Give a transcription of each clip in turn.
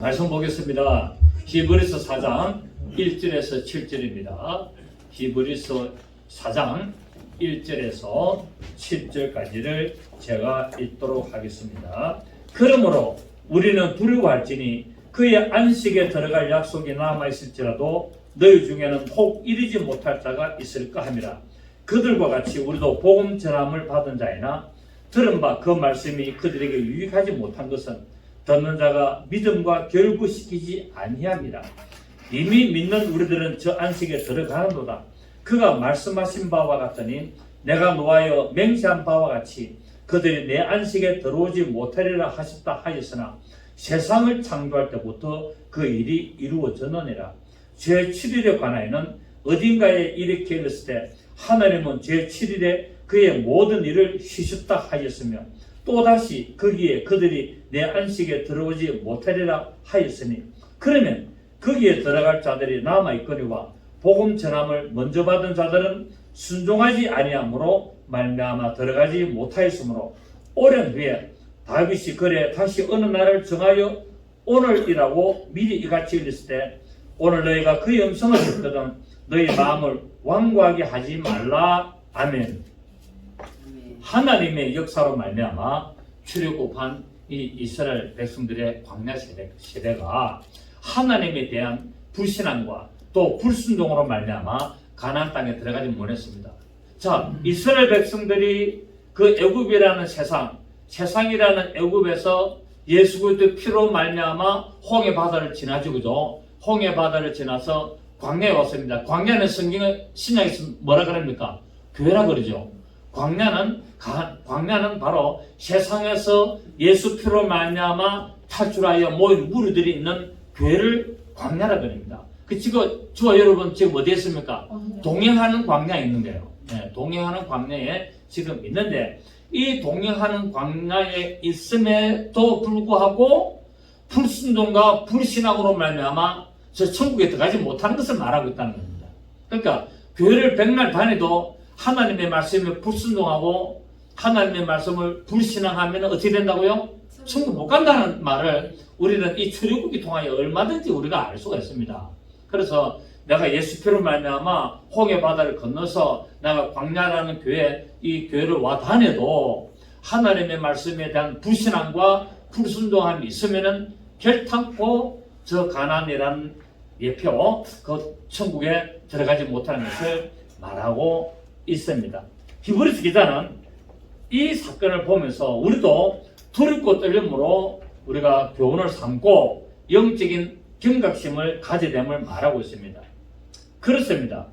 말씀 보겠습니다. 히브리서 4장 1절에서 7절입니다. 히브리서 4장 1절에서 7절까지를 제가 읽도록 하겠습니다. 그러므로 우리는 두려워할지니 그의 안식에 들어갈 약속이 남아있을지라도 너희 중에는 혹 이르지 못할 자가 있을까 함이라. 그들과 같이 우리도 복음 전함을 받은 자이나 들은 바 그 말씀이 그들에게 유익하지 못한 것은 듣는 자가 믿음과 결부시키지 아니함이라. 이미 믿는 우리들은 저 안식에 들어가는도다. 그가 말씀하신 바와 같으니 내가 노하여 맹세한 바와 같이 그들이 내 안식에 들어오지 못하리라 하셨다 하였으나 세상을 창조할 때부터 그 일이 이루어졌느니라. 죄 7일에 관하여는 어딘가에 이렇게 읽었을 때 하나님은 죄 7일에 그의 모든 일을 쉬셨다 하였으며 또다시 거기에 그들이 내 안식에 들어오지 못하리라 하였으니 그러면 거기에 들어갈 자들이 남아있거니와 복음 전함을 먼저 받은 자들은 순종하지 아니함으로 말미암아 들어가지 못하였으므로 오랜 후에 다윗이 그래 다시 어느 날을 정하여 오늘이라고 미리 이같이 읽었을 때 오늘 너희가 그의 음성을 듣거든 너희 마음을 완고하게 하지 말라. 아멘. 하나님의 역사로 말미암아 출애굽한 이 이스라엘 백성들의 광야 세대가 하나님에 대한 불신앙과 또 불순종으로 말미암아 가나안 땅에 들어가지 못했습니다. 자, 이스라엘 백성들이 그 애굽이라는 세상이라는 애굽에서 예수 그리스도의 피로 말미암아 홍해 바다를 지나죠, 그죠? 홍해 바다를 지나서 광야에 왔습니다. 광야는 성경의 신약에서 뭐라 그럽니까? 교회라 그러죠. 광야는 바로 세상에서 예수 피로 말미암아 탈출하여 모인 무리들이 있는 교회를 광야라 그럽니다. 지금 저와 여러분 지금 어디에 있습니까? 동행하는 광야에 있는 거예요. 네, 동행하는 광야에 지금 있는데 이 동행하는 광야에 있음에도 불구하고 불순종과 불신앙으로 말미암아 저 천국에 들어가지 못하는 것을 말하고 있다는 겁니다. 그러니까 교회를 백날 다니도 하나님의 말씀에 불순종하고 하나님의 말씀을 불신앙하면 어떻게 된다고요? 천국 못 간다는 말을 우리는 이 출애굽기 통하여 얼마든지 우리가 알 수가 있습니다. 그래서 내가 예수 피로 말미암아 홍해 바다를 건너서 내가 광야라는 교회 이 교회를 와 다녀도 하나님의 말씀에 대한 불신앙과 불순종함이 있으면은 결탄코 저 가나안이라는 예표 그 천국에 들어가지 못하는 것을 말하고 있습니다. 히브리서 기자는 이 사건을 보면서 우리도 두렵고 떨림으로 우리가 교훈을 삼고 영적인 경각심을 가져야 됨을 말하고 있습니다. 그렇습니다.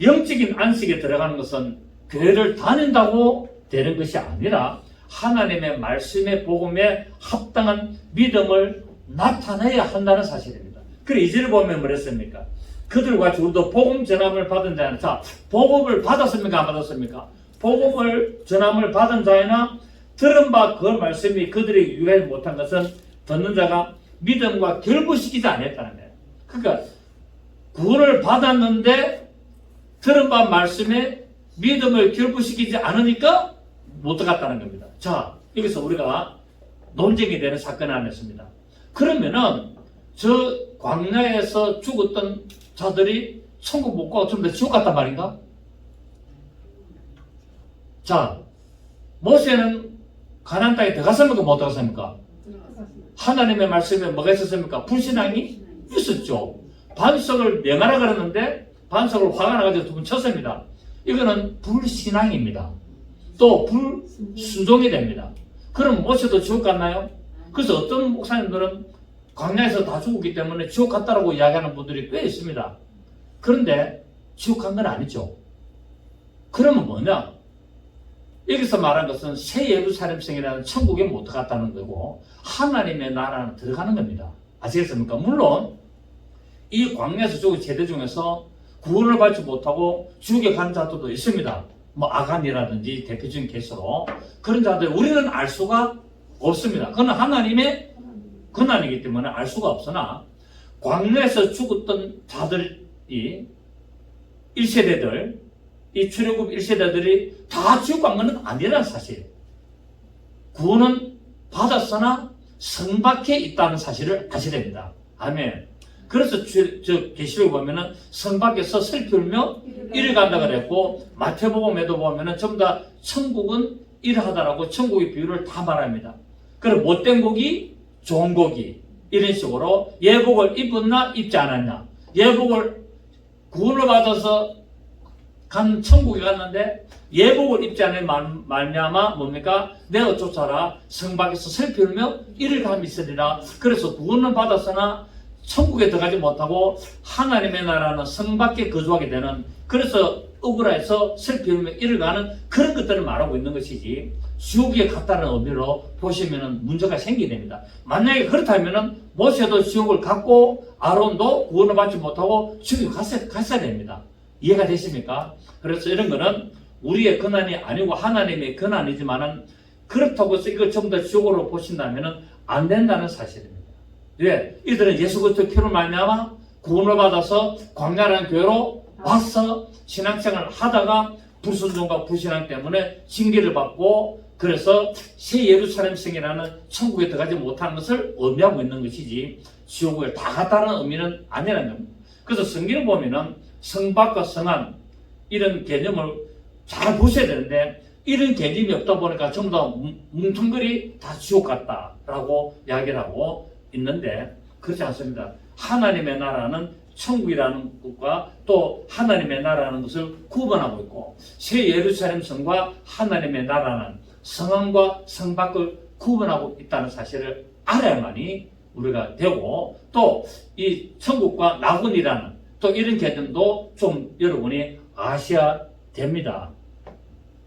영적인 안식에 들어가는 것은 교회를 다닌다고 되는 것이 아니라 하나님의 말씀의 복음에 합당한 믿음을 나타내야 한다는 사실입니다. 그래 이절을 보면 뭐랬습니까? 그들과 같이 우리도 복음 전함을 받은 자는 자 복음을 받았습니까? 안 받았습니까? 복음을 전함을 받은 자이나 들은 바 그 말씀이 그들에게 유익하지 못한 것은 듣는 자가 믿음과 결부시키지 않았다는 거예요. 그러니까 구원을 받았는데 들은 바 말씀에 믿음을 결부시키지 않으니까 못 들어갔다는 겁니다. 자 여기서 우리가 논쟁이 되는 사건을 안했습니다. 그러면은 저 광야에서 죽었던 자들이 천국 못 가고 좀 더 지옥 갔단 말인가? 자, 모세는 가나안 땅에 들어갔습니까? 못 들어갔습니까? 하나님의 말씀에 뭐가 있었습니까? 불신앙이 있었죠. 반석을 명하라 그랬는데 반석을 화가 나가지고 두 번 쳤습니다. 이거는 불신앙입니다. 또 불순종이 됩니다. 그럼 모세도 지옥 갔나요? 그래서 어떤 목사님들은 광야에서 다 죽었기 때문에 지옥 갔다라고 이야기하는 분들이 꽤 있습니다. 그런데 지옥 간 건 아니죠. 그러면 뭐냐? 여기서 말한 것은 새 예루살렘성이라는 천국에 못 들어갔다는 거고 하나님의 나라는 들어가는 겁니다. 아시겠습니까? 물론 이 광야에서 죽은 세대 중에서 구원을 받지 못하고 지옥에 간 자들도 있습니다. 뭐 아간이라든지 대표적인 케이스로 그런 자들 우리는 알 수가 없습니다. 그건 하나님의 권한이기 때문에 알 수가 없으나 광야에서 죽었던 자들이 1세대들 이 출애굽 1세대들이 다 지옥 간 건 아니라는 사실. 구원은 받았으나 성 밖에 있다는 사실을 아셔야 됩니다. 아멘. 그래서 계시록에 보면은 성 밖에서 슬피울며 이를 간다 그랬고, 마태복음에도 보면은 전부 다 천국은 이러하다라고 천국의 비유를 다 말합니다. 그럼 못된 고기, 좋은 고기, 이런 식으로 예복을 입었나 입지 않았냐, 예복을 구원을 받아서 간 천국에 갔는데 예복을 입지 않은 말미암아 뭡니까? 내어 쫓아라 성 밖에서 슬피 울며 이를 감이 있으리라. 그래서 구원을 받았으나 천국에 들어가지 못하고 하나님의 나라는 성 밖에 거주하게 되는, 그래서 억울해서 슬피 울며 이를 가는 그런 것들을 말하고 있는 것이지, 지옥에 갔다는 의미로 보시면 문제가 생기게 됩니다. 만약에 그렇다면 모세도 지옥을 갔고 아론도 구원을 받지 못하고 지옥에 갔어야 됩니다. 이해가 되십니까? 그래서 이런 거는 우리의 권한이 아니고 하나님의 권한이지만은, 그렇다고 해서 이걸 전부 다 지옥으로 보신다면 안 된다는 사실입니다. 왜? 이들은 예수 그리스도의 피로 말미암아 구원을 받아서 광야라는 교회로 와서 신앙생활을 하다가 불순종과 불신앙 때문에 징계를 받고, 그래서 새 예루살렘 성이라는 천국에 들어가지 못하는 것을 의미하고 있는 것이지, 지옥을 다 갔다는 의미는 아니라는 겁니다. 그래서 성경을 보면은 성밖과 성안 이런 개념을 잘 보셔야 되는데, 이런 개념이 없다 보니까 전부 다 뭉텅거리 다 지옥 같다라고 이야기를 하고 있는데, 그렇지 않습니다. 하나님의 나라는 천국이라는 것과 또 하나님의 나라는 것을 구분하고 있고, 새 예루살렘 성과 하나님의 나라는 성안과 성 밖을 구분하고 있다는 사실을 알아야만이 우리가 되고, 또 이 천국과 낙원이라는 또 이런 개념도 좀 여러분이 아셔야 됩니다.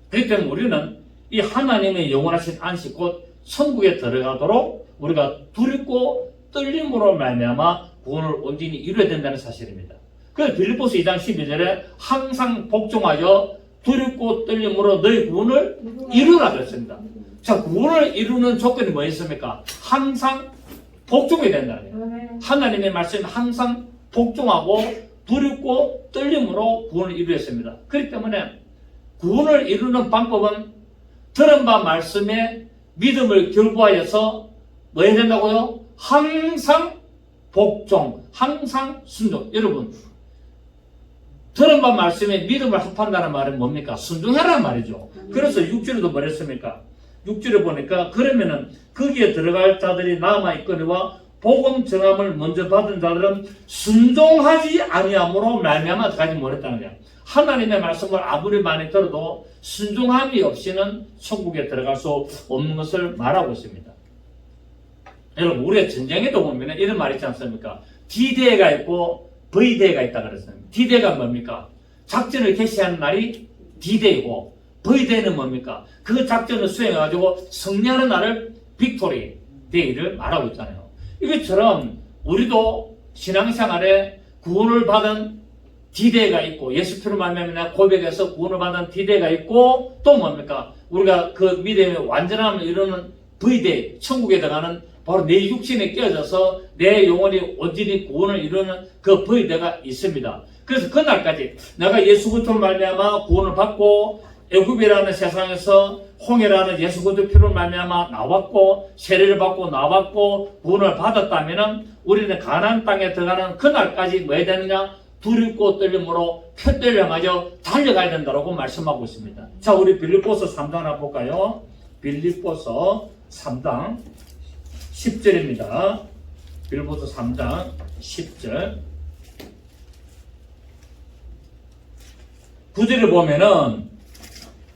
그렇기 때문에 우리는 이 하나님의 영원하신 안식 곧 천국에 들어가도록 우리가 두렵고 떨림으로 말미암아 구원을 온전히 이루어야 된다는 사실입니다. 그래서 빌립보서 2장 12절에 항상 복종하여 두렵고 떨림으로 너희 구원을 이루라 그랬습니다. 자, 구원을 이루는 조건이 뭐 있습니까? 항상 복종해야 된다는 거예요. 하나님의 말씀에 항상 복종하고 두렵고 떨림으로 구원을 이루었습니다. 그렇기 때문에 구원을 이루는 방법은 들은 바 말씀에 믿음을 결부하여서 뭐 해야 된다고요? 항상 복종, 항상 순종. 여러분, 들은 바 말씀에 믿음을 합한다는 말은 뭡니까? 순종하라는 말이죠. 그래서 6절에도 뭐랬습니까? 6절에 보니까 그러면은 거기에 들어갈 자들이 남아있거니와 복음 정함을 먼저 받은 자들은 순종하지 아니함으로 말미암아 들어가지 못했다는 거예요. 하나님의 말씀을 아무리 많이 들어도 순종함이 없이는 천국에 들어갈 수 없는 것을 말하고 있습니다. 여러분, 우리의 전쟁에도 보면 이런 말이 있지 않습니까? D-Day가 있고 V-Day가 있다 그랬습니다. D-Day가 뭡니까? 작전을 개시하는 날이 D-Day고, V-Day는 뭡니까? 그 작전을 수행해가지고 승리하는 날을 빅토리 데이를 말하고 있잖아요. 이것처럼 우리도 신앙생활에 구원을 받은 D-Day가 있고, 예수 피로 말미암아 고백해서 구원을 받은 D-Day가 있고, 또 뭡니까? 우리가 그 믿음의 완전함을 이루는 V-Day, 천국에 들어가는 바로 내 육신에 깨어져서 내 영혼이 온전히 구원을 이루는 그 V-Day가 있습니다. 그래서 그날까지 내가 예수 그리스도로 말미암아 구원을 받고 애굽이라는 세상에서 홍해라는 예수 그리스도 피로 말미암아 나왔고 세례를 받고 나왔고 구원을 받았다면은 우리는 가나안 땅에 들어가는 그날까지 뭐 해야 되느냐? 두렵고 떨림으로 푯대려마저 달려가야 된다고 말씀하고 있습니다. 자, 우리 빌립보서 3장 한번 볼까요? 빌립보서 3장 10절입니다. 빌립보서 3장 10절 9절을 보면은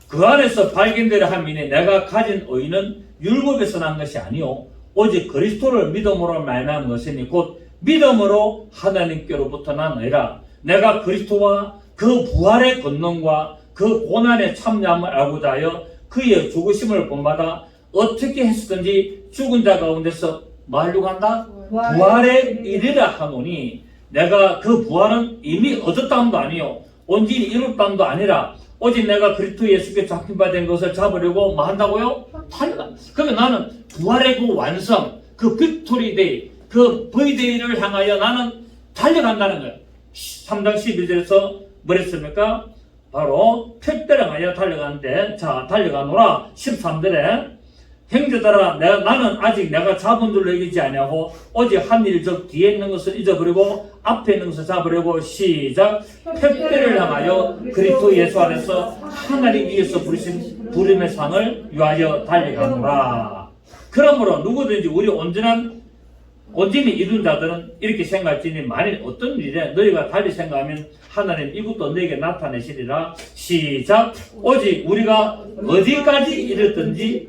그 안에서 발견되려 함이니 내가 가진 의는 율법에서 난 것이 아니요 오직 그리스도를 믿음으로 말미암은 것이니 곧 믿음으로 하나님께로부터 난 의라. 내가 그리스도와 그 부활의 권능과 그 고난의 참여함을 알고자 하여 그의 죽으심을 본받아 어떻게 했었든지 죽은 자 가운데서 뭐 하려고 한다? 부활에 이르라 하노니 내가 그 부활은 이미 얻었다함도 아니요 온전히 이뤘다함도 아니라 오직 내가 그리스도 예수께 잡힌 바 된 것을 잡으려고 뭐 한다고요? 달라. 그러니까 나는 부활의 그 완성, 그 빅토리 데이, 그 V-Day를 향하여 나는 달려간다는 거예요. 3장 11절에서 뭐랬습니까? 바로 푯대를 향하여 달려가는데, 자, 달려가노라. 13절에 형제들아 나는 아직 내가 잡은 줄로 여기지 아니하고 오직 한 일 즉 뒤에 있는 것을 잊어버리고 앞에 있는 것을 잡으려고 시작 택배를 향하여 그리스도 예수 안에서 하나님 위에서 부르신 부름의 상을 위하여 달려가노라. 그러므로 누구든지 우리 온전히 이룬 자들은 이렇게 생각할지니 만일 어떤 일에 너희가 달리 생각하면 하나님 이것도 너에게 나타내시리라. 시작 오직 우리가 어디까지 이르든지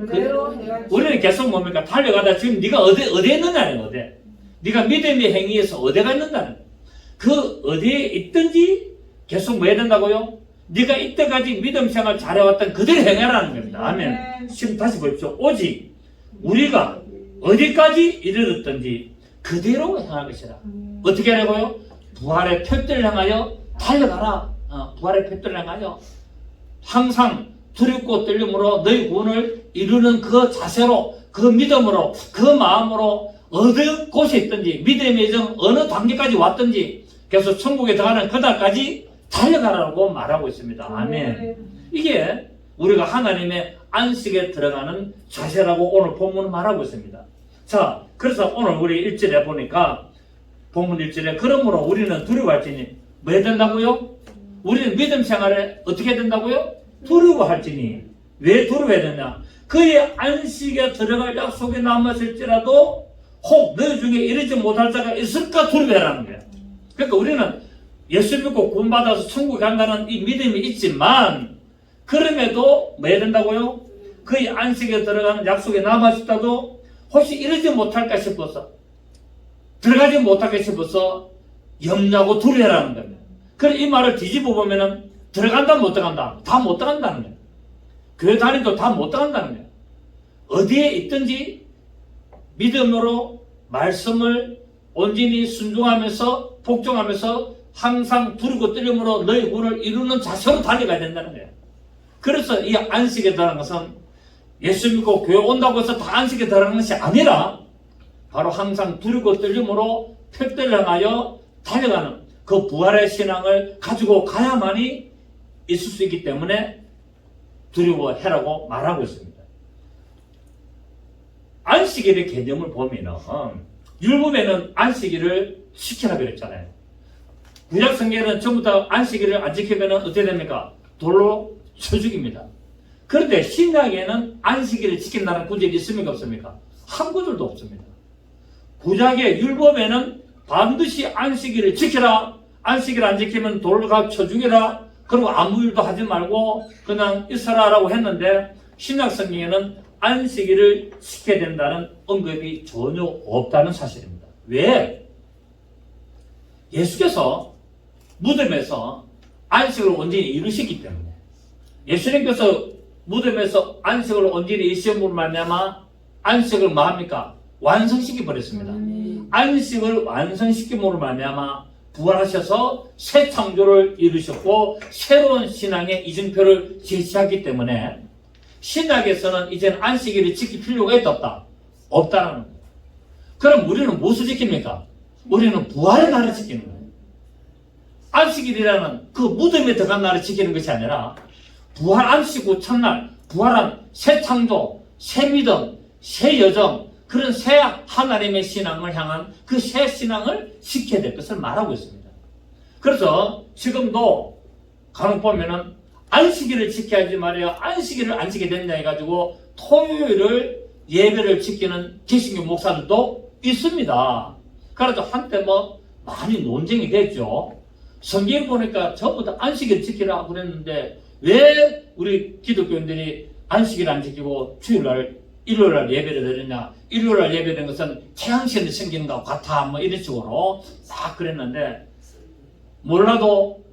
우리는 계속 뭡니까? 달려가다 지금 네가 어디에 있느냐는 어디 네가 믿음의 행위에서 어디가 있는다는 그 어디에 있든지 계속 뭐 해야 된다고요? 네가 이때까지 믿음 생활 잘해왔던 그대로 행하라는 겁니다. 아멘. 지금 다시 보십시오. 오직 우리가 어디까지 이르렀든지 그대로 행할 것이라. 어떻게 하라고요? 부활의 표대를 향하여 달려가라. 부활의 표대를 향하여 항상 두렵고 떨림으로 너희 구원을 이루는 그 자세로 그 믿음으로 그 마음으로 어느 곳에 있든지 믿음의 정 어느 단계까지 왔든지 계속 천국에 들어가는 그날까지 달려가라고 말하고 있습니다. 아멘. 이게 우리가 하나님의 안식에 들어가는 자세라고 오늘 본문은 말하고 있습니다. 자, 그래서 오늘 우리 1절에 보니까 본문 1절에 그러므로 우리는 두려워할지니 뭐 해야 된다고요? 우리는 믿음 생활에 어떻게 해야 된다고요? 두려워할지니. 왜 두려워해야 되냐? 그의 안식에 들어갈 약속에 남았을지라도 혹 너희 중에 이르지 못할 자가 있을까 두려워하라는 거예요. 그러니까 우리는 예수 믿고 구원받아서 천국에 간다는 이 믿음이 있지만 그럼에도 뭐 해야 된다고요? 그의 안식에 들어가는 약속에 남았을지라도 혹시 이러지 못할까 싶어서 들어가지 못할까 싶어서 염려하고 두려워하라는 겁니다. 그래 이 말을 뒤집어 보면은 들어간다 못 들어간다 다 못 들어간다는 거예요. 교회 다니도 다 못 들어간다는 거예요. 어디에 있든지 믿음으로 말씀을 온전히 순종하면서 복종하면서 항상 두리고 떨림으로 너희 구원을 이루는 자세로 달려가야 된다는 거예요. 그래서 이 안식에 들어가는 것은 예수 믿고 교회 온다고 해서 다 안식에 들어가는 것이 아니라 바로 항상 두리고 떨림으로 표대를 향하여 달려가는 그 부활의 신앙을 가지고 가야만이 있을 수 있기 때문에 두려워해라고 말하고 있습니다. 안식일의 개념을 보면은 율법에는 안식일을 지키라 그랬잖아요. 구약 성경에는 전부 다 안식일을 안 지키면 어떻게 됩니까? 돌로 쳐 죽입니다. 그런데 신약에는 안식일을 지킨다는 구절이 있습니까? 없습니까? 한 구절도 없습니다. 구약의 율법에는 반드시 안식일을 지켜라. 안식일 안 지키면 돌로 쳐 죽여라. 그리고 아무 일도 하지 말고 그냥 있어라라고 했는데 신약 성경에는 안식일을 지켜야 된다는 언급이 전혀 없다는 사실입니다. 왜? 예수께서 무덤에서 안식을 온전히 이루셨기 때문에 예수님께서 무덤에서 안식을 온전히 이루심으로 말미암아 안식을 뭐 합니까? 완성시켜 버렸습니다. 안식을 완성시킴으로 말미암아 부활하셔서 새 창조를 이루셨고 새로운 신앙의 이정표를 제시하기 때문에 신약에서는 이제는 안식일을 지킬 필요가 있다 없다는 거예요. 그럼 우리는 무엇을 지킵니까? 우리는 부활의 날을 지키는 거예요. 안식일이라는 그 무덤에 들어간 날을 지키는 것이 아니라 부활 안식 후 첫날 부활한 새 창조, 새 믿음, 새 여정 그런 새 하나님의 신앙을 향한 그 새 신앙을 지켜야 될 것을 말하고 있습니다. 그래서 지금도 간혹 보면은 안식일을 지켜야지 말이야 안식일을 안 지키게 됐냐 해가지고 토요일을 예배를 지키는 개신교 목사들도 있습니다. 그래도 한때 뭐 많이 논쟁이 됐죠. 성경 보니까 전부 다 안식일 지키라 그랬는데 왜 우리 기독교인들이 안식일 안 지키고 주일날 일요일날 예배를 드렸냐? 일요일날 예배된 것은 태양신이 생기는 것 같아 뭐 이런 식으로 막 그랬는데 몰라도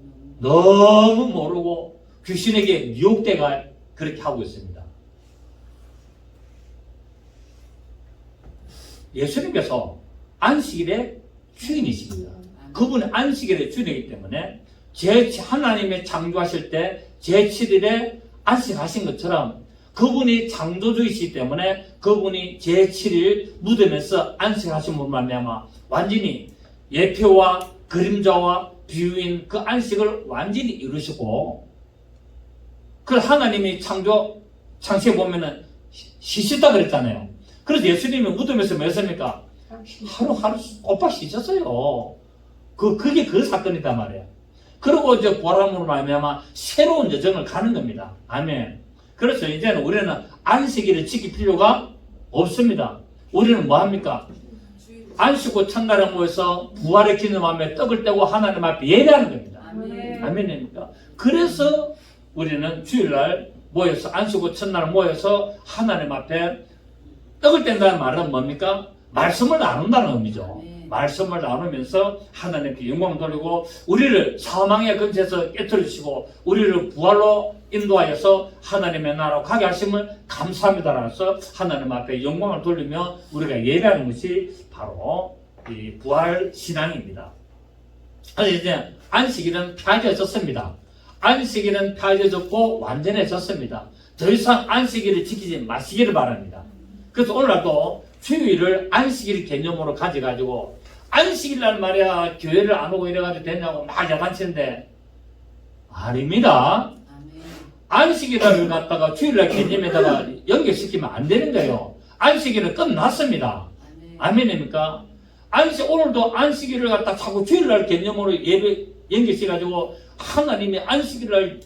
너무 모르고 귀신에게 미혹돼가 그렇게 하고 있습니다. 예수님께서 안식일의 주인이십니다. 그분은 안식일의 주인이기 때문에 하나님의 창조하실 때 제7일에 안식하신 것처럼 그분이 창조주이시기 때문에 그분이 제7일 무덤에서 안식하심으로 말미암아 완전히 예표와 그림자와 비유인 그 안식을 완전히 이루시고 그 하나님이 창조에 보면은 씻었다 그랬잖아요. 그래서 예수님이 무덤에서 뭐 했습니까? 하루 꼬박 씻었어요. 그게 그 사건이단 말이에요. 그리고 이제 부활함으로 말미암아 새로운 여정을 가는 겁니다. 아멘. 그래서 이제는 우리는 안식일을 지킬 필요가 없습니다. 우리는 뭐 합니까? 안식구 첫날에 모여서 부활의 기념하며 떡을 떼고 하나님 앞에 예배하는 겁니다. 아멘입니까? 그래서 우리는 주일날 모여서 안식구 첫날 모여서 하나님 앞에 떡을 뗀다는 말은 뭡니까? 말씀을 나눈다는 의미죠. 말씀을 나누면서 하나님께 영광 돌리고 우리를 사망의 근처에서 깨트리시고 우리를 부활로 인도하여서 하나님의 나라로 가게 하심을 감사합니다라서 하나님 앞에 영광을 돌리며 우리가 예배하는 것이 바로 이 부활 신앙입니다. 그래서 이제 안식일은 펴져졌습니다. 안식일은 펴져졌고 완전해졌습니다. 더 이상 안식일을 지키지 마시기를 바랍니다. 그래서 오늘도 주일을 안식일 개념으로 가져가지고 안식일날 말이야 교회를 안 오고 이래가지고 되냐고 막 야단치는데 아닙니다. 안식일을 갖다가 주일날 개념에다가 연결시키면 안 되는 거예요. 안식일은 끝났습니다. 아멘입니까? 오늘도 안식일을 갖다 자꾸 주일날 개념으로 예배 연결시켜가지고 하나님이 안식일을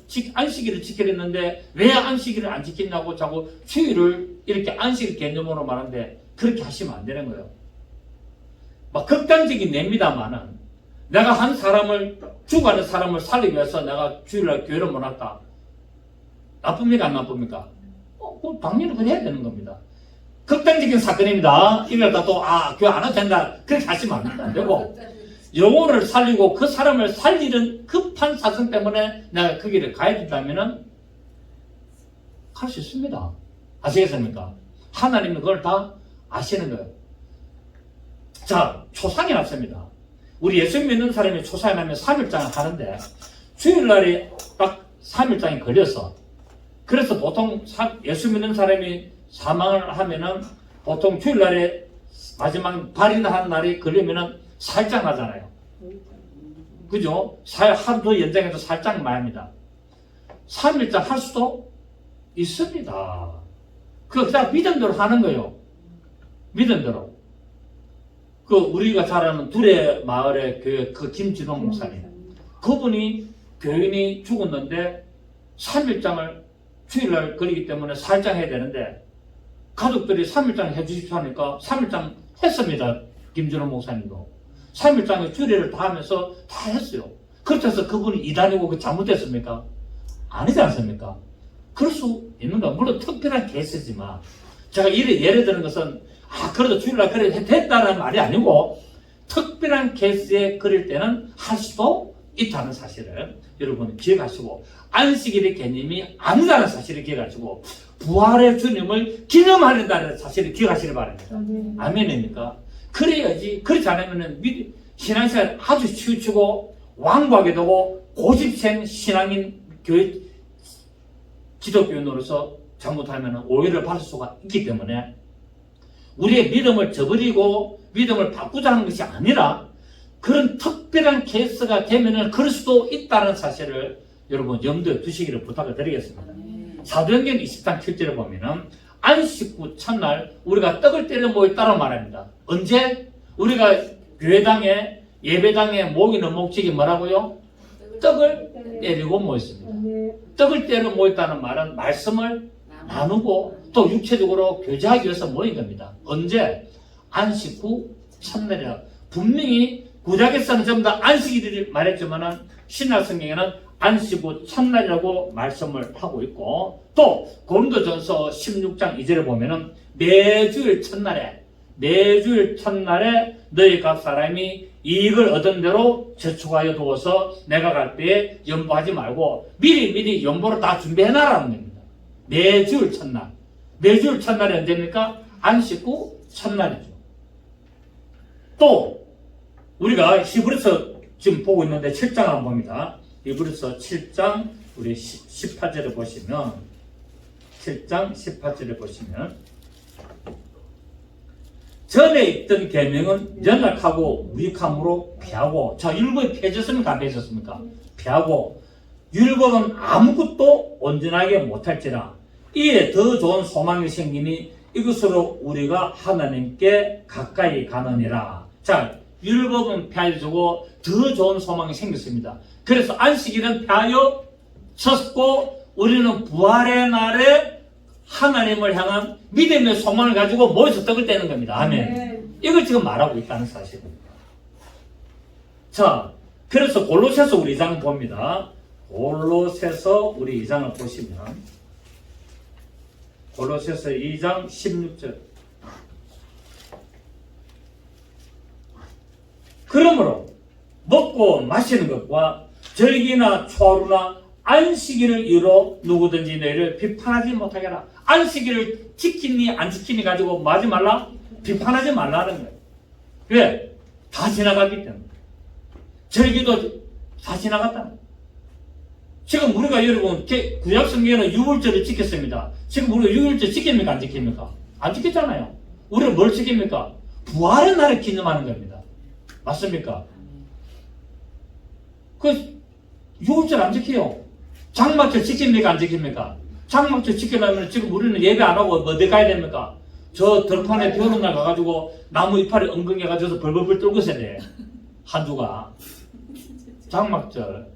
지키랬는데 왜 안식일을 안 지켰냐고 자꾸 주일을 이렇게 안식일 개념으로 말하는데 그렇게 하시면 안 되는 거예요. 막 극단적인 냅니다만은 내가 한 사람을 죽어가는 사람을 살리기 위해서 내가 주일날 교회를 못 왔다. 나쁩니까 안 나쁩니까? 그럼 당연히 그래야 되는 겁니다. 극단적인 사건입니다. 이걸 다 또 교회 안 와도 된다. 그렇게 하시면 안 되고 영혼을 살리고 그 사람을 살리는 급한 사정 때문에 내가 그 길을 가야 된다면은 갈 수 있습니다. 아시겠습니까? 하나님은 그걸 다 아시는 거예요. 자, 초상이 났습니다. 우리 예수 믿는 사람이 초상이 나면 3일장을 하는데 주일날이 딱 3일장이 걸렸어. 그래서 보통 예수 믿는 사람이 사망을 하면은 보통 주일날에 마지막 발인하는 날이 걸리면은 살짝 나잖아요. 그죠? 하루 더 연장해서 살짝 나옵니다. 3일장 할 수도 있습니다. 그냥 믿음대로 하는 거예요. 믿음대로. 우리가 잘 아는 두레 마을의 그 김진홍 목사님. 그분이 교인이 죽었는데 3일장을 주일날 걸리기 때문에 4일장 해야 되는데 가족들이 3일장 해주십시오 하니까 3일장 했습니다. 김진홍 목사님도. 3일장에 주례를 다 하면서 다 했어요. 그렇다고 해서 그분이 이단이고 그 잘못됐습니까? 아니지 않습니까? 그럴 수 있는 거. 물론 특별한 케이스지만 제가 예를 드는 것은 그래도 주일날 그래 됐다는 말이 아니고 특별한 케이스에 그릴 때는 할 수도 있다는 사실을 여러분 기억하시고 안식일의 개념이 아니라는 사실을 기억하시고 부활의 주님을 기념하는다는 사실을 기억하시기 바랍니다. 아멘입니까? 그래야지. 그렇지 않으면 신앙생활 아주 치우치고 완고하게 되고 고집생 신앙인 교회 기독교인으로서 잘못하면 오해를 받을 수가 있기 때문에 우리의 믿음을 저버리고 믿음을 바꾸자는 것이 아니라 그런 특별한 케이스가 되면은 그럴 수도 있다는 사실을 여러분 염두에 두시기를 부탁을 드리겠습니다. 사도행전 20장 7절에 보면은 안식구 첫날 우리가 떡을 때려 모였다고 말합니다. 언제? 우리가 교회당에 예배당에 모이는 목적이 뭐라고요? 떡을 때리고 모였습니다. 떡을 때려 모였다는 말은 말씀을 나누고 또 육체적으로 교제하기 위해서 모인 겁니다. 언제? 안식구 첫날이라. 분명히 구약에서는 전부 다 안식일을 말했지만은 신약 성경에는 안식구 첫날이라고 말씀을 하고 있고 또 고린도전서 16장 2절에 보면은 매주일 첫날에 너희 각 사람이 이익을 얻은 대로 저축하여 두어서 내가 갈 때에 연보하지 말고 미리 연보를 다 준비해놔라는 겁니다. 매주일 첫날이 언제입니까? 안식구 첫날이죠. 또 우리가 히브리서 지금 보고 있는데 7장을 한번 봅니다. 히브리서 7장 우리 18절에 보시면 7장 18절에 보시면 전에 있던 계명은 연약하고 무익함으로 피하고 자 율법이 폐졌습니까? 안 폐졌습니까? 피하고 율법은 아무것도 온전하게 못할지라 이에 더 좋은 소망이 생기니 이것으로 우리가 하나님께 가까이 가느니라. 자, 율법은 폐하여 주고 더 좋은 소망이 생겼습니다. 그래서 안식일은 폐하여 졌고 우리는 부활의 날에 하나님을 향한 믿음의 소망을 가지고 모여서 떡을 떼는 겁니다. 아멘. 이걸 지금 말하고 있다는 사실입니다. 자, 그래서 골로새서 우리 2장 봅니다. 골로새서 우리 2장을 보시면 골로새서 2장 16절. 그러므로 먹고 마시는 것과 절기나 초하루나 안식일을 이유로 누구든지 너희를 비판하지 못하게 하라. 안식일을 지키니 안 지키니 가지고 뭐 하지 말라? 비판하지 말라는 거예요. 왜? 다 지나갔기 때문에. 절기도 다 지나갔다는 거예요. 지금 우리가 여러분 구약 성경에는 6월절을 지켰습니다. 지금 우리가 6월절 지킵니까? 안 지킵니까? 안 지켰잖아요. 우리는 뭘 지킵니까? 부활의 날을 기념하는 겁니다. 맞습니까? 그 6월절 안 지켜요. 장막절 지킵니까? 안 지킵니까? 장막절 지키려면 지금 우리는 예배 안 하고 어디 가야 됩니까? 저 들판에 비 오는 날 가가지고 나무 이파리 엉덩이가지고 벌벌벌 떨고 있어야 돼. 한 주가. 장막절.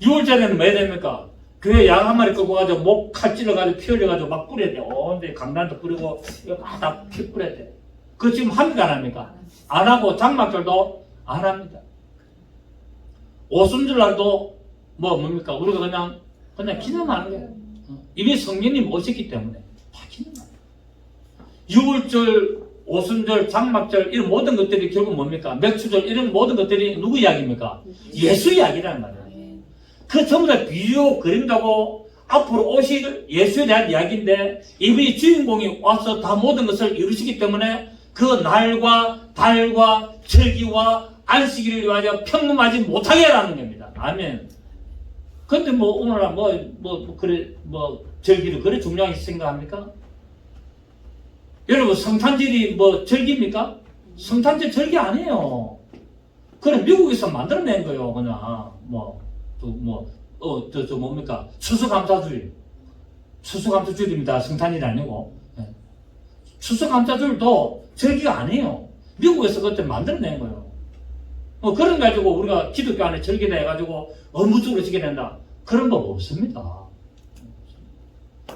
6월절에는 뭐 해야 됩니까? 교회 양 한 마리 끌고 가지고 목 칼 찔러가지고 피 흘려가지고 막 뿌려야 돼. 근데 강단도 뿌리고 이거 다 피 뿌려야 돼. 그거 지금 합니까? 안 합니까? 안 하고 장막절도 안 합니다. 오순절날도 뭡니까? 우리가 그냥 기념하는 거예요. 이미 성령님 오셨기 때문에 다 기념하는 거예요. 6월절, 오순절, 장막절 이런 모든 것들이 결국 뭡니까? 맥추절 이런 모든 것들이 누구 이야기입니까? 예수 이야기라는 말이에요. 그 전부 다 비유 그림자고 앞으로 오실 예수에 대한 이야기인데 이미 주인공이 와서 다 모든 것을 이루시기 때문에 그 날과 달과 절기와 안식일을 위하여 평범하지 못하게 하라는 겁니다. 아멘. 근데 오늘날 절기를 그래 중요하게 생각합니까? 여러분 성탄절이 절기입니까? 성탄절 절기 아니에요. 그래 미국에서 만들어낸 거예요. 그냥 뭡니까? 추수감사주일. 추수감사주일입니다. 성탄일이 아니고. 네. 추수감사주일도 절기가 아니에요. 미국에서 그때 만들어낸 거예요. 그런 가지고 우리가 기독교 안에 절기다 해가지고 업무적으로 지게 된다. 그런 법 없습니다.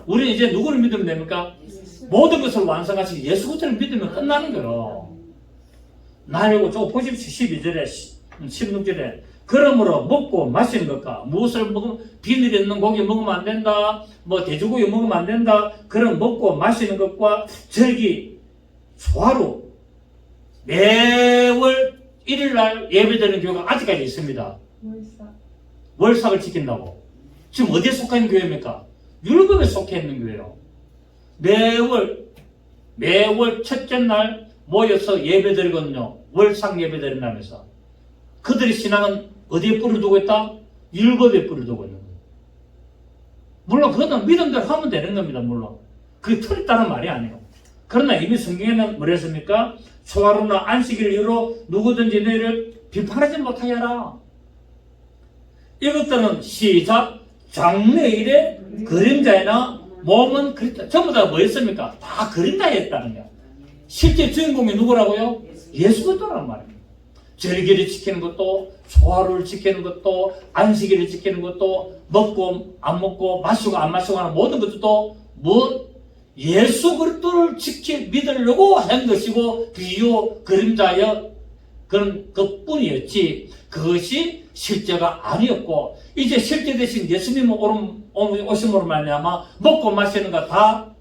우리는 이제 누구를 믿으면 됩니까? 모든 것을 완성하신 예수 그리스도를 믿으면 끝나는 거예요. 나이고 저 보십시오. 12절에 16절에 그러므로 먹고 마시는 것과 무엇을 먹으면 비늘 있는 고기 먹으면 안 된다. 돼지고기 먹으면 안 된다. 그런 먹고 마시는 것과 절기, 초하루, 매월 1일날 예배드리는 교회가 아직까지 있습니다. 월삭을 지킨다고. 지금 어디에 속해 있는 교회입니까? 율법에 속해 있는 교회요. 매월 첫째 날 모여서 예배드리거든요. 월삭 예배드린다면서. 그들의 신앙은 어디에 뿌리 두고 있다? 율법에 뿌리 두고 있는 거예요. 물론 그것은 믿음대로 하면 되는 겁니다. 물론. 그게 틀렸다는 말이 아니에요. 그러나 이미 성경에는 뭐라 했습니까? 초하루나 안식일 이후로 누구든지 너희를 비판하지 못하게 하라. 이것들은 시작 장래일의 그림자이나 몸은 그림자. 전부 다 뭐였습니까? 다 그림자였다는 거야. 실제 주인공이 누구라고요? 예수 그리스도란 말입니다. 절기를 지키는 것도 초하루를 지키는 것도 안식일을 지키는 것도 먹고 안 먹고 마시고 안 마시고 하는 모든 것도 예수 그리스도를 믿으려고 한 것이고 비유 그림자여 그런 것뿐이었지 그것이 실제가 아니었고 이제 실제 대신 예수님 오심으로 말미암아 먹고 마시는 거 다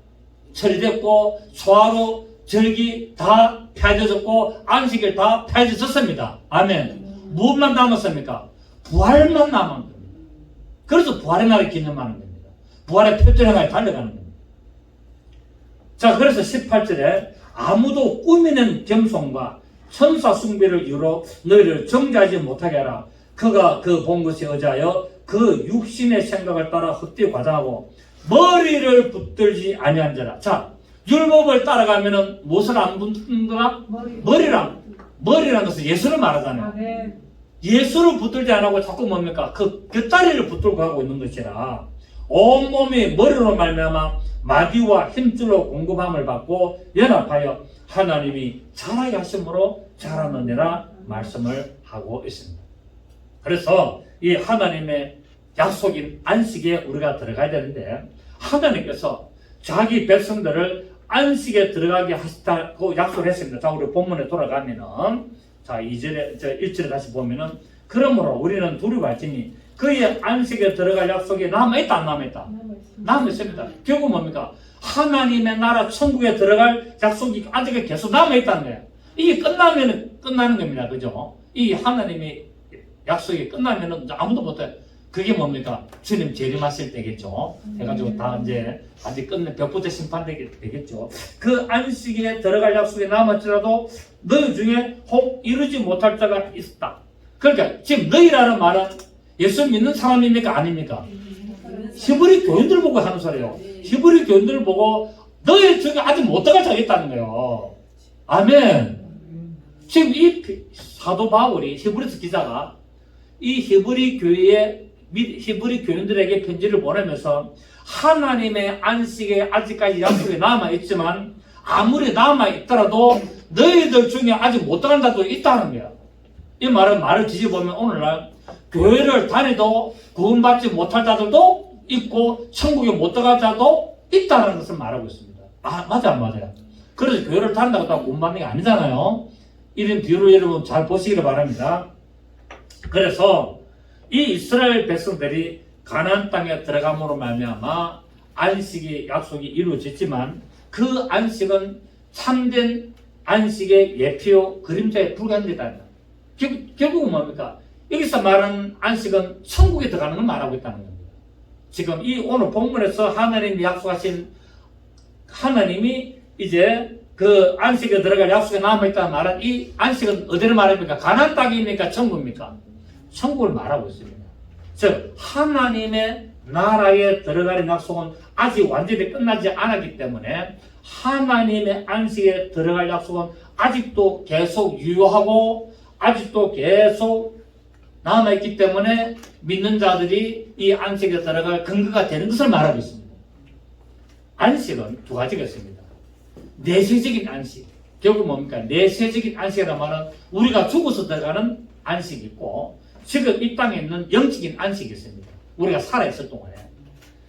처리됐고 초하루 절기 다 폐해졌고 안식일 다 폐해졌습니다. 아멘. 무엇만 남았습니까? 부활만 남은 겁니다. 그래서 부활의 날을 기념하는 겁니다. 부활의 표절의 날에 달려가는 겁니다. 자, 그래서 18절에 아무도 꾸미는 겸손과 천사 숭배를 이유로 너희를 정죄하지 못하게 하라. 그가 그 본 것에 의지하여 그 육신의 생각을 따라 헛되이 과장하고 머리를 붙들지 아니한 자라. 자, 율법을 따라가면은 무엇을 안 붙는가? 머리란 것은 예수를 말하잖아요. 예수를 붙들지 않고 자꾸 뭡니까? 그 곁다리를 붙들고 가고 있는 것이라 온몸이 머리로 말미암아 마디와 힘줄로 공급함을 받고 연합하여 하나님이 자라게 하심으로 자라느니라 말씀을 하고 있습니다. 그래서 이 하나님의 약속인 안식에 우리가 들어가야 되는데, 하나님께서 자기 백성들을 안식에 들어가게 하시다고 약속을 했습니다. 자, 우리 본문에 돌아가면은, 자, 2절에, 1절에 다시 보면은, 그러므로 우리는 두려워할지니 그의 안식에 들어갈 약속이 남아있다, 안 남아있다? 남아있습니다. 결국 뭡니까? 하나님의 나라 천국에 들어갈 약속이 아직 계속 남아있다는 거예요. 이게 끝나면 끝나는 겁니다. 그죠? 이 하나님의 약속이 끝나면은 아무도 못해요. 그게 뭡니까? 주님 재림하실 때겠죠. 해가지고 다 이제 아직 끝내 벽부터 심판되겠죠. 그 안식에 들어갈 약속이 남았지라도 너희 중에 혹 이루지 못할 자가 있다. 그러니까 지금 너희라는 말은 예수 믿는 사람입니까? 아닙니까? 히브리 교인들 보고 하는 소리예요. 히브리 교인들 보고 너희 중에 아직 못 들어갈 자가 있다는 거예요. 아멘. 지금 이 사도 바울이 히브리서 기자가 이 히브리 교인들에게 편지를 보내면서 하나님의 안식에 아직까지 약속이 남아있지만 아무리 남아있더라도 너희들 중에 아직 못 들어간 자도 있다는 거야. 이 말을 뒤집어보면 오늘날 교회를 다니도 구원받지 못할 자들도 있고 천국에 못 들어갈 자도 있다는 것을 말하고 있습니다. 맞아 안 맞아요? 그래서 교회를 다닌다고 구원받는 게 아니잖아요. 이런 비유를 여러분 잘 보시기를 바랍니다. 그래서 이 이스라엘 백성들이 가나안 땅에 들어감으로 말미암아 안식의 약속이 이루어졌지만 그 안식은 참된 안식의 예표요 그림자에 불과합니다. 결국은 뭡니까? 여기서 말하는 안식은 천국에 들어가는 걸 말하고 있다는 겁니다. 지금 이 오늘 본문에서 하나님이 약속하신 하나님이 이제 그 안식에 들어갈 약속에 남아있다는 말은 이 안식은 어디를 말합니까? 가나안 땅입니까? 천국입니까? 천국을 말하고 있습니다. 즉 하나님의 나라에 들어가는 약속은 아직 완전히 끝나지 않았기 때문에 하나님의 안식에 들어갈 약속은 아직도 계속 유효하고 아직도 계속 남아있기 때문에 믿는 자들이 이 안식에 들어갈 근거가 되는 것을 말하고 있습니다. 안식은 두 가지가 있습니다. 내세적인 안식. 결국 뭡니까? 내세적인 안식이라는 말은 우리가 죽어서 들어가는 안식이 있고 지금 이 땅에 있는 영적인 안식이 있습니다. 우리가 살아있을 동안에.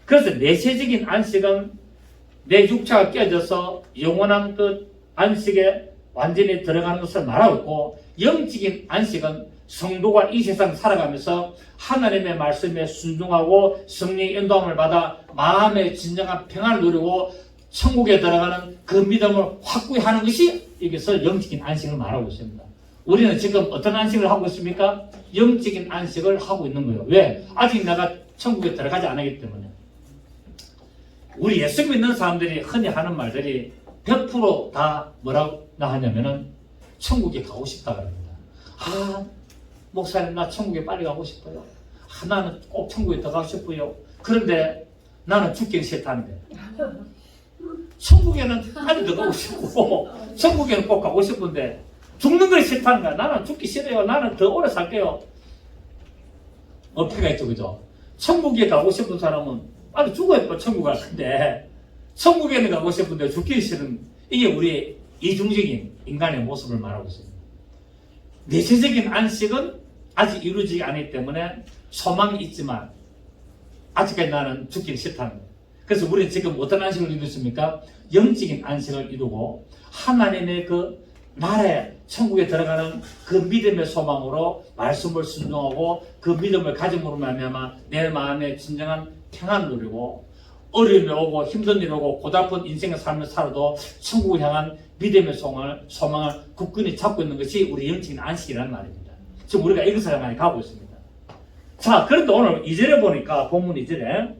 그래서 내세적인 안식은 내 육체가 깨져서 영원한 그 안식에 완전히 들어가는 것을 말하고 있고, 영적인 안식은 성도가 이 세상 살아가면서 하나님의 말씀에 순종하고 성령의 인도함을 받아 마음의 진정한 평안을 누리고 천국에 들어가는 그 믿음을 확고히 하는 것이 여기서 영적인 안식을 말하고 있습니다. 우리는 지금 어떤 안식을 하고 있습니까? 영적인 안식을 하고 있는 거예요. 왜? 아직 내가 천국에 들어가지 않았기 때문에. 우리 예수 믿는 사람들이 흔히 하는 말들이 100% 뭐라고 하냐면은 천국에 가고 싶다 그럽니다. 목사님 나 천국에 빨리 가고 싶어요. 나는 꼭 천국에 들어가고 싶어요. 그런데 나는 죽기 싫다는데. 천국에는 빨리 들어가고 싶고 천국에는 꼭 가고 싶은데 죽는 걸 싫다는 거야. 나는 죽기 싫어요. 나는 더 오래 살게요. 어폐가 있죠, 그죠? 천국에 가고 싶은 사람은 빨리 죽어야 천국 갈 건데 천국에는 가고 싶은데 죽기 싫은, 이게 우리의 이중적인 인간의 모습을 말하고 있습니다. 내세적인 안식은 아직 이루어지지 않기 때문에 소망이 있지만 아직까지 나는 죽기 싫다는 거예요. 그래서 우리는 지금 어떤 안식을 이루었습니까? 영적인 안식을 이루고 하나님의 그 나라에 천국에 들어가는 그 믿음의 소망으로 말씀을 순종하고 그 믿음을 가짐으로 말미암아 내 마음에 진정한 평안을 누리고 어려움이 오고 힘든 일이 오고 고달픈 인생의 삶을 살아도 천국을 향한 믿음의 소망을 굳건히 잡고 있는 것이 우리 영적인 안식이라는 말입니다. 지금 우리가 이것을 많이 가고 있습니다. 자, 그런데 오늘 2절에 보니까 본문 2절에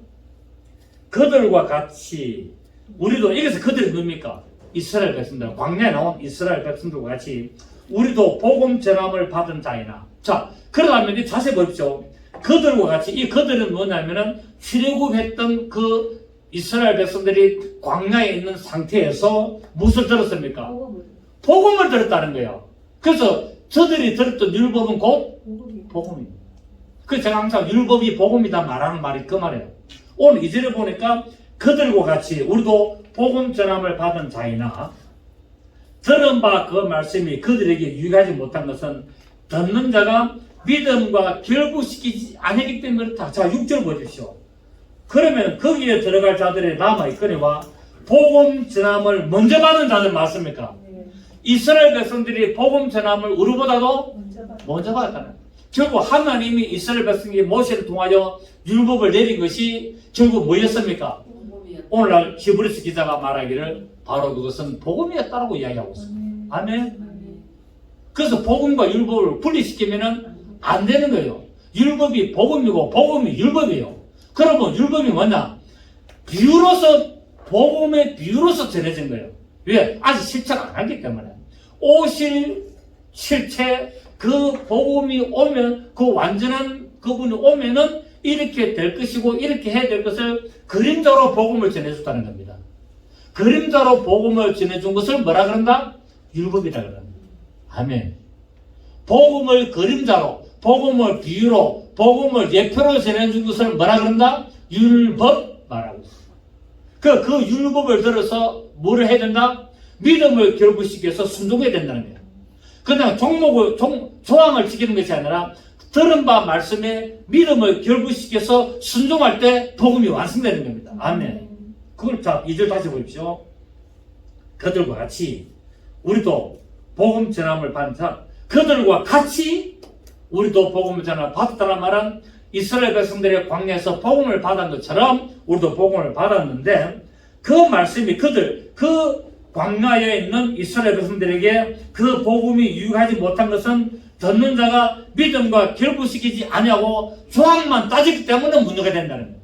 그들과 같이, 우리도 여기서 그들이 누굽니까? 이스라엘 백성들, 광야에 나온 이스라엘 백성들과 같이 우리도 복음 전함을 받은 자이나. 자, 그러면 자세히 보십시오. 그들과 같이, 이 그들은 뭐냐면은 출애굽했던 그 이스라엘 백성들이 광야에 있는 상태에서 무엇을 들었습니까? 복음을 들었다는 거예요. 그래서 저들이 들었던 율법은 곧 복음입니다. 그래서 제가 항상 율법이 복음이다 말하는 말이 그 말이에요. 오늘 2절에 보니까 그들과 같이 우리도 복음 전함을 받은 자이나 들은 바 그 말씀이 그들에게 유익하지 못한 것은 듣는 자가 믿음과 결부시키지 아니기 때문에 그렇다. 자, 6절 보십시오. 그러면 거기에 들어갈 자들이 남아있거니와 복음 전함을 먼저 받은 자들 맞습니까? 이스라엘 백성들이 복음 전함을 우리보다도 먼저 받았다는 거예요. 결국 하나님이 이스라엘 백성이 모세를 통하여 율법을 내린 것이 결국 뭐였습니까? 오늘날 히브리서 기자가 말하기를 바로 그것은 복음이었다라고 이야기하고 있습니다. 아멘. 그래서 복음과 율법을 분리시키면 안 되는 거예요. 율법이 복음이고 복음이 율법이에요. 그러면 율법이 뭐냐? 비유로서 복음의 비유로서 전해진 거예요. 왜? 아직 실천 안 하기 때문에. 오실 실체 그 복음이 오면 그 완전한 그분이 오면은 이렇게 될 것이고 이렇게 해야 될 것을 그림자로 복음을 전해줬다는 겁니다. 그림자로 복음을 전해준 것을 뭐라 그런다? 율법이라 그런다. 아멘. 복음을 그림자로, 복음을 비유로, 복음을 예표로 전해준 것을 뭐라 그런다? 율법 말하고 있어요. 그 율법을 들어서 뭐를 해야 된다? 믿음을 결부시켜서 순종해야 된다는 거예요. 그냥 조항을 지키는 것이 아니라 들은 바 말씀에 믿음을 결부시켜서 순종할 때 복음이 완성되는 겁니다. 아멘. 그걸 자, 2절 다시 보십시오. 그들과 같이 우리도 복음 전함을 받은 자, 그들과 같이 우리도 복음 전함을 받았다는 말은 이스라엘 백성들의 광야에서 복음을 받은 것처럼 우리도 복음을 받았는데 그 말씀이 그 광야에 있는 이스라엘 백성들에게 그 복음이 유익하지 못한 것은 듣는 자가 믿음과 결부시키지 아니하고 조항만 따지기 때문에 문제가 된다는 거예요.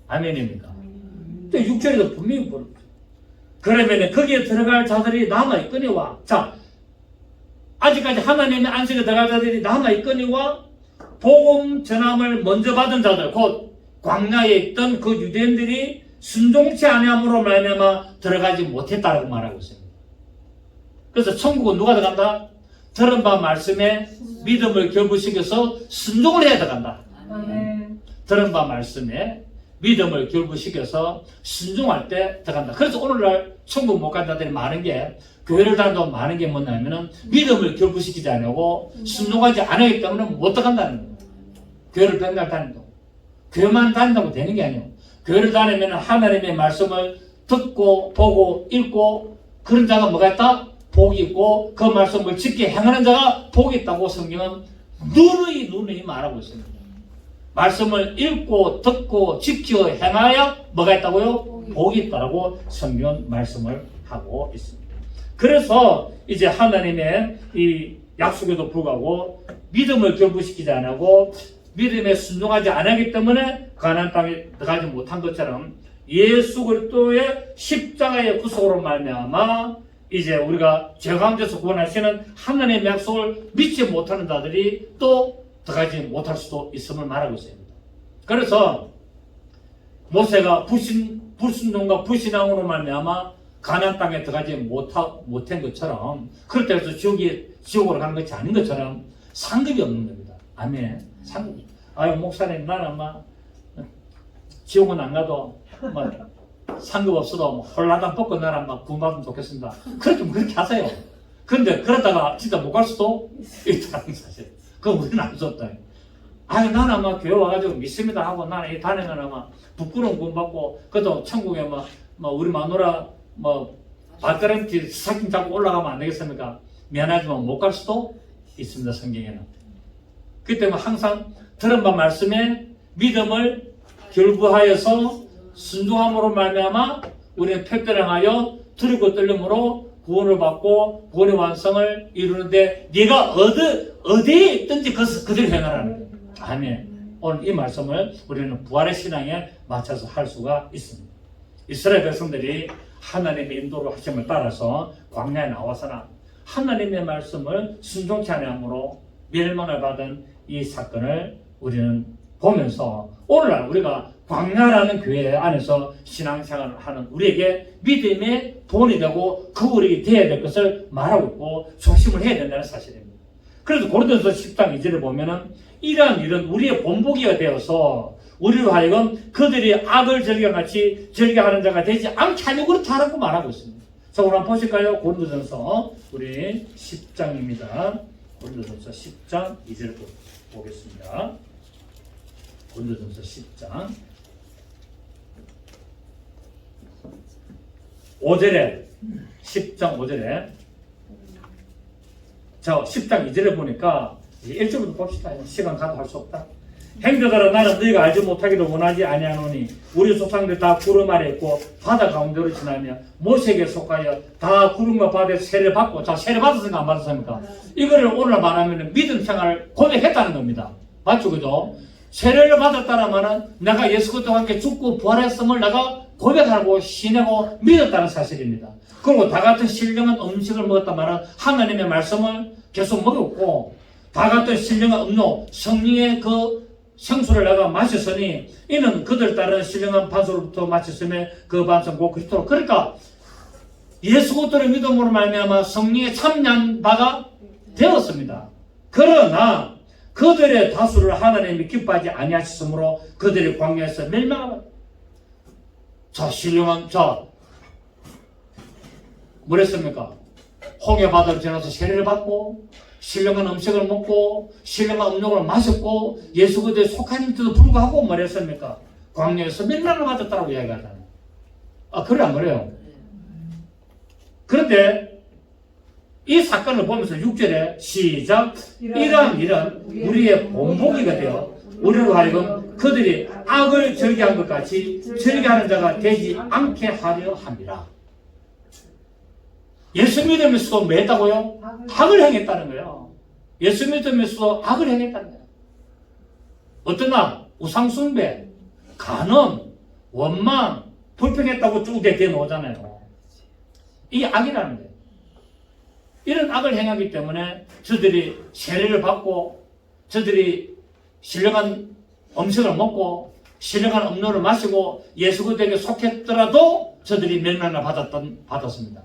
아멘입니까? 6절에도 분명히 보는 거예요. 그러면 거기에 들어갈 자들이 남아있거니와, 자, 아직까지 하나님의 안식에 들어갈 자들이 남아있거니와 복음 전함을 먼저 받은 자들, 곧 광야에 있던 그 유대인들이 순종치 아니함으로 말미암아 들어가지 못했다라고 말하고 있습니다. 그래서 천국은 누가 들어간다? 들은 바 말씀에 믿음을 결부시켜서 순종을 해야 들어간다. 들은 바 말씀에 믿음을 결부시켜서 순종할 때 들어간다. 그래서 오늘날 천국 못 간 자들이 많은 게, 교회를 다닌다고 많은 게 뭐냐면은 믿음을 결부시키지 않고 순종하지 않기 때문에 못 들어간다는 거예요. 교회를 맨날 다닌다고. 교회만 다닌다고 되는 게 아니에요. 교회를 다니면 하나님의 말씀을 듣고 보고 읽고 그런 자가 뭐가 있다? 복이 있고 그 말씀을 지켜 행하는 자가 복이 있다고 성경은 누누이 말하고 있습니다. 말씀을 읽고 듣고 지켜 행하여 뭐가 있다고요? 복이 있다고 성경은 말씀을 하고 있습니다. 그래서 이제 하나님의 이 약속에도 불구하고 믿음을 결부시키지 않고 믿음에 순종하지 않았기 때문에 가나안 땅에 들어가지 못한 것처럼 예수 그리스도의 십자가의 구속으로 말미암아 이제 우리가 죄 가운데서 구원하시는 하나님의 약속을 믿지 못하는 자들이 또 들어가지 못할 수도 있음을 말하고 있습니다. 그래서 모세가 불순종과 불신앙으로 말미암아 가나안 땅에 들어가지 못한 것처럼 그럴 때 지옥으로 가는 것이 아닌 것처럼 상급이 없는 겁니다. 아멘. 상급. 아유 목사님 나는 막 지옥은 안 가도 막 상급 없어도 홀라당 벗고 나는 막 구원받으면 좋겠습니다. 그렇게 하세요. 그런데 그러다가 진짜 못 갈 수도 있다는 사실. 그건 우리는 알 수 없다. 아니 나는 막 교회 와가지고 믿습니다 하고 나는 이 다니면 막 부끄러운 구원받고 그래도 천국에 막 우리 마누라 발가락길 사진 잡고 올라가면 안 되겠습니까? 미안하지만 못 갈 수도 있습니다. 성경에는. 그렇기 때문에 항상 들은 바 말씀에 믿음을 결부하여서 순종함으로 말미암아 우리는 표대령하여 두렵고 떨림으로 구원을 받고 구원의 완성을 이루는데 네가 어디에 있든지 그대로 행하라는 거예요. 아멘. 오늘 이 말씀을 우리는 부활의 신앙에 맞춰서 할 수가 있습니다. 이스라엘 백성들이 하나님의 인도로 하심을 따라서 광야에 나와서나 하나님의 말씀을 순종치 않음으로 멸망을 받은 이 사건을 우리는 보면서 오늘날 우리가 광야라는 교회 안에서 신앙생활을 하는 우리에게 믿음의 본이 되고 그 우리에게 되어야 될 것을 말하고 있고 조심을 해야 된다는 사실입니다. 그래서 고린도서 10장 2절을 보면은 이러한 일은 우리의 본보기가 되어서 우리로 하여금 그들이 악을 즐겨같이 즐겨하는 자가 되지 않게 하려고 그렇다라고 말하고 있습니다. 자, 오늘 한번 보실까요? 고린도전서 우리 10장입니다. 고린도전서 10장 2절 보겠습니다. 고린도전서 10장 5절에 10장 5절에 자 10장 2절에 보니까 1절부터 봅시다. 시간 가도 할 수 없다. 행자들아 나는 너희가 알지 못하기도 원하지 아니하노니 우리 조상들 다 구름 아래 있고 바다 가운데로 지나며 모세에게 속하여 다 구름과 바다에서 세례를 받고 자 세례 받았습니까 안 받았습니까? 이거를 오늘 말하면 믿음 생활을 고백했다는 겁니다. 맞죠 그죠? 세례를 받았다라면 내가 예수 그리스도와 함께 죽고 부활했음을 내가 고백하고 신하고 믿었다는 사실입니다. 그리고 다 같은 신령한 음식을 먹었다면 하나님의 말씀을 계속 먹었고 다 같은 신령한 음료 성령의 그 생수를 내가 마셨으니 이는 그들 따른 신령한 반수로부터 마셨으며 그 반수는 곧 그리스도. 그러니까 예수 그리스도의 믿음으로 말미암아 성령의 참여한 바가 되었습니다. 그러나 그들의 다수를 하나님이 기뻐하지 아니하셨으므로 그들이 광야에서 멸망하라. 자 신령한 뭐랬습니까? 홍해 바다를 지나서 세례를 받고 신령한 음식을 먹고 신령한 음료를 마셨고 예수 그리스도에 속한인데도 불구하고 뭐랬습니까? 광야에서 멸망을 받았다고 이야기하잖아요. 그래 안 그래요? 그런데 이 사건을 보면서 6절에 시작 이러한 일은 우리의 본보기가 되어 우리로 하여금 그들이 악을 즐겨한 것 같이 즐겨하는 자가 되지 않게 하려 함이라. 예수 믿으면서도 뭐 했다고요? 악을 행했다는 거예요. 예수 믿으면서도 악을 행했다는 거예요. 어떤 악? 우상숭배, 간음, 원망, 불평했다고 쭉 되어오잖아요. 이게 악이라는 거예요. 이런 악을 행하기 때문에 저들이 세례를 받고 저들이 신령한 음식을 먹고 신령한 음료를 마시고 예수 그리스도에게 속했더라도 저들이 멸망을 받았습니다.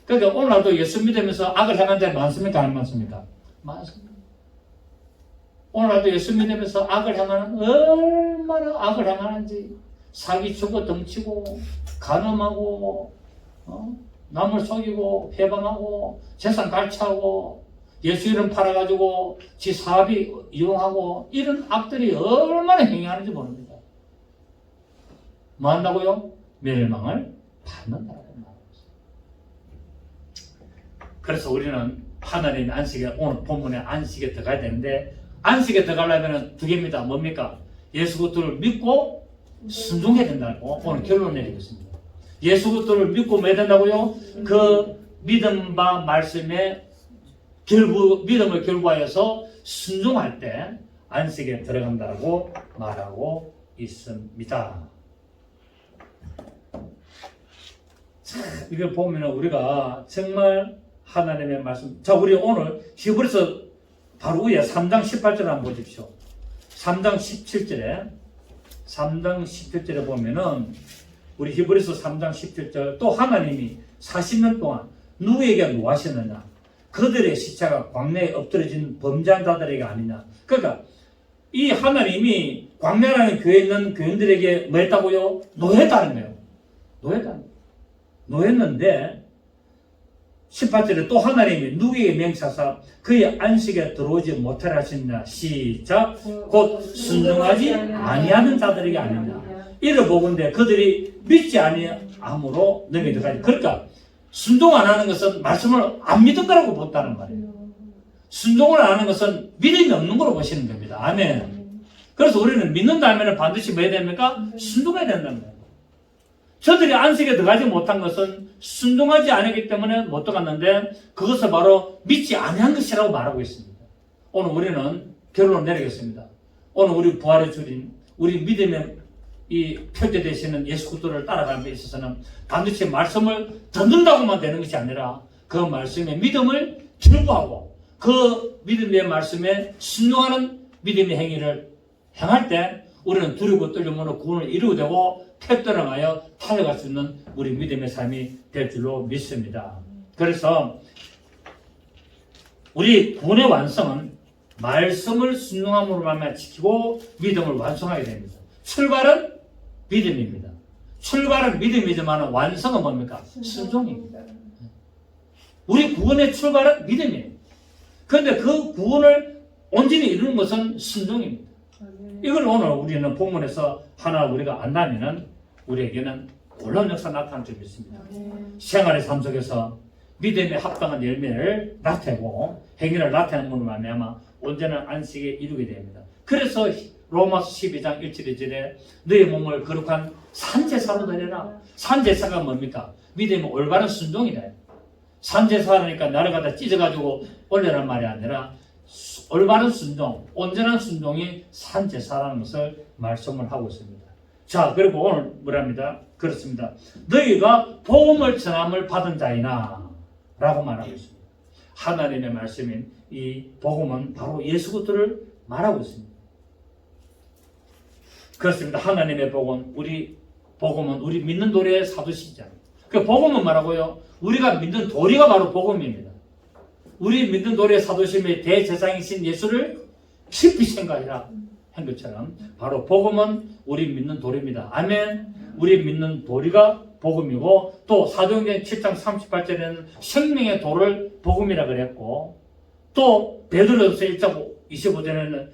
그러니까 오늘날도 예수 믿으면서 악을 행하는 데 많습니까? 안 많습니까? 많습니다. 오늘날도 예수 믿으면서 악을 행하는 얼마나 악을 행하는지 사기치고 덩치고 간음하고 남을 속이고 해방하고 재산 갈취하고 예수 이름 팔아가지고 지 사업이 이용하고 이런 악들이 얼마나 행하는지 모릅니다. 뭐 한다고요? 멸망을 받는다고 말합니다. 그래서 우리는 하나님의 안식에 오늘 본문의 안식에 들어가야 되는데 안식에 들어가려면 두 개입니다. 뭡니까? 예수 그리스도를 믿고 순종해야 된다고 오늘 결론 내리고 있습니다. 예수 그리스도를 믿고 뭐 해야 된다고요? 그 믿음과 말씀에 믿음을 결부하여서 순종할 때 안식에 들어간다고 말하고 있습니다. 자, 이걸 보면 우리가 정말 하나님의 말씀. 자, 우리 오늘 히브리서 바로 위에 3장 18절 한번 보십시오. 3장 17절에 보면은 우리 히브리서 3장 17절 또 하나님이 40년 동안 누구에게 뭐 하셨느냐? 그들의 시체가 광야에 엎드려진 범죄한 자들에게 아니냐? 그러니까 이 하나님이 광야라는 교회에 있는 교인들에게 뭐 했다고요? 노예했다는 거예요. 노예했는데 18절에 또 하나님이 누구에게 맹세하사 그의 안식에 들어오지 못하라 하셨냐? 시작. 곧 순종하지 아니하는 자들에게 아니냐? 이를 보건대 그들이 믿지 아니함으로 너희 들어가지. 그러니까 순종 안 하는 것은 말씀을 안 믿은 거라고 본다는 말이에요. 순종을 안 하는 것은 믿음이 없는 거로 보시는 겁니다. 아멘. 그래서 우리는 믿는다 하면 반드시 뭐 해야 됩니까? 순종해야 된다는 거예요. 저들이 안식에 들어가지 못한 것은 순종하지 않았기 때문에 못 들어갔는데 그것을 바로 믿지 아니한 것이라고 말하고 있습니다. 오늘 우리는 결론을 내리겠습니다. 오늘 우리 부활의 주인, 우리 믿음의 이 표대 되시는 예수 그리스도를 따라가는 데 있어서는 반드시 말씀을 듣는다고만 되는 것이 아니라 그 말씀에 믿음을 결부하고 그 믿음의 말씀에 순종하는 믿음의 행위를 행할 때 우리는 두려고 떨림으로 구원을 이루게 되고 패떠나가여 달려갈 수 있는 우리 믿음의 삶이 될 줄로 믿습니다. 그래서 우리 구원의 완성은 말씀을 순종함으로 말미암아 지키고 믿음을 완성하게 됩니다. 출발은 믿음입니다. 출발은 믿음이지만 완성은 뭡니까? 순종입니다. 우리 구원의 출발은 믿음이에요. 그런데 그 구원을 온전히 이루는 것은 순종입니다. 이걸 오늘 우리는 본문에서 하나 우리가 안다면은 우리에게는 놀라운 역사 나타날 줄 믿습니다. 생활의 삶 속에서 믿음에 합당한 열매를 나타내고 행위를 나타내는 것으로 말미암아 온전한 안식에 이루게 됩니다. 그래서 로마서 12장 1절 2절에 너의 몸을 거룩한 산제사로 드려라. 산제사가 뭡니까? 믿음의 올바른 순종이래. 산제사라니까 나를 갖다 찢어가지고 올려란 말이 아니라 올바른 순종, 온전한 순종이 산제사라는 것을 말씀을 하고 있습니다. 자, 그리고 오늘 뭐랍니다? 그렇습니다. 너희가 복음을 전함을 받은 자이나 라고 말하고 있습니다. 하나님의 말씀인 이 복음은 바로 예수 그리스도를 말하고 있습니다. 그렇습니다. 하나님의 복음, 복음은 우리 믿는 도리의 사도시잖아요. 그 복음은 뭐라고요? 우리가 믿는 도리가 바로 복음입니다. 우리 믿는 도리의 사도심의 대제사장이신 예수를 깊이 생각해라 한 것처럼 바로 복음은 우리 믿는 도리입니다. 아멘. 우리 믿는 도리가 복음이고 또 사도행전 7장 38절에는 생명의 도를 복음이라 그랬고 또 베드로전서 1장 25절에는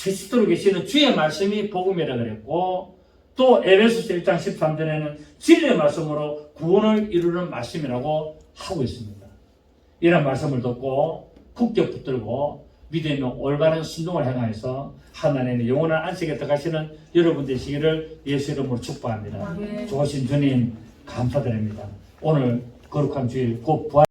그리스도로 계시는 주의 말씀이 복음이라 그랬고 또 에베소서 1장 13절에는 진리의 말씀으로 구원을 이루는 말씀이라고 하고 있습니다. 이런 말씀을 듣고 굳게 붙들고 믿음의 올바른 순종을 행하여서 하나님의 영원한 안식에 들어가시는 여러분 되시기를 예수 이름으로 축복합니다. 좋으신 주님 감사드립니다. 오늘 거룩한 주일 곧 부활